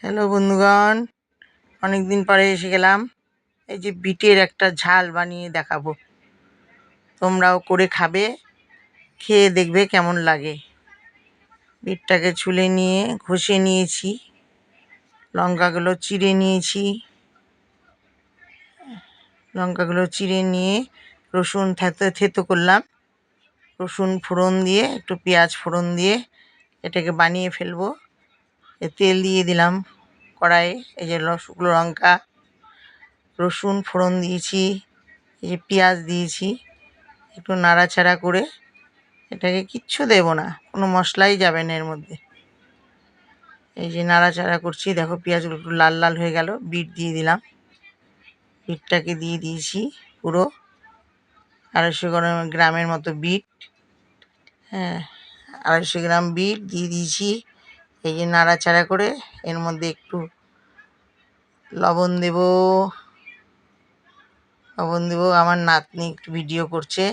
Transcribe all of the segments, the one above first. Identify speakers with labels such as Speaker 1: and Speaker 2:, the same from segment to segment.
Speaker 1: Hello বন্ধুগণ, অনেক দিন পরে এসে গেলাম। এই যে বিটের একটা ঝাল বানিয়ে দেখাবো, তোমরাও করে খাবে, খেয়ে দেখবে কেমন লাগে। বিটটাকে ছুলে নিয়ে ঘষে নিয়েছি, লঙ্কাগুলো চিড়ে নিয়েছি, নিয়ে রসুন থেতো করলাম। রসুন ফোড়ন দিয়ে একটু পেঁয়াজ ফোড়ন দিয়ে এটাকে বানিয়ে ফেলবো। তেল দিয়ে দিলাম কড়াইয়ে, এই যে শুকনো লঙ্কা রসুন ফোড়ন দিয়েছি, এই যে পেঁয়াজ দিয়েছি, একটু নাড়াচাড়া করে এটাকে কিচ্ছু দেব না, কোনো মশলাই যাবে না এর মধ্যে। এই যে নাড়াচাড়া করছি, দেখো পেঁয়াজগুলো একটু লাল লাল হয়ে গেল। বিট দিয়ে দিলাম, বিটটাকে দিয়ে দিয়েছি পুরো 250 গ্রামের মতো বিট। হ্যাঁ, 250 গ্রাম বিট দিয়ে দিয়েছি। এই যে নাড়াচাড়া করে এর মধ্যে একটু লবণ দেব। আমার নাতনি একটু ভিডিও করছে।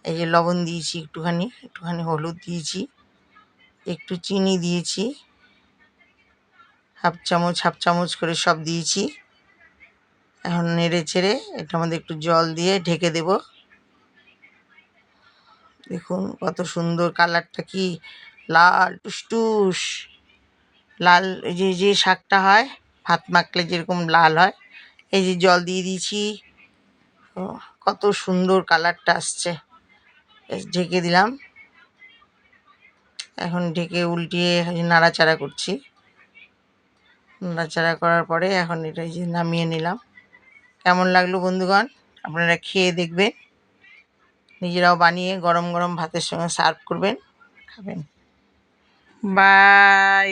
Speaker 1: এই যে লবণ দিয়েছি একটুখানি হলুদ দিয়েছি, একটু চিনি দিয়েছি, হাফ চামচ করে সব দিয়েছি। এখন নেড়ে চেড়ে এটার মধ্যে একটু জল দিয়ে ঢেকে দেব। দেখুন কত সুন্দর কালারটা, কি লাল টুসটুস লাল। এই যে শাকটা হয় ভাত মাখলে যেরকম লাল হয়, এই যে জল দিয়ে দিয়েছি, কত সুন্দর কালারটা আসছে। ঢেকে দিলাম, এখন ঢেকে উল্টিয়ে নাড়াচাড়া করছি। নাড়াচাড়া করার পরে এখন এটা যে নামিয়ে নিলাম। কেমন লাগলো বন্ধুগণ, আপনারা খেয়ে দেখবেন, নিজেরাও বানিয়ে গরম গরম ভাতের সঙ্গে সার্ভ করবেন, খাবেন। বাই।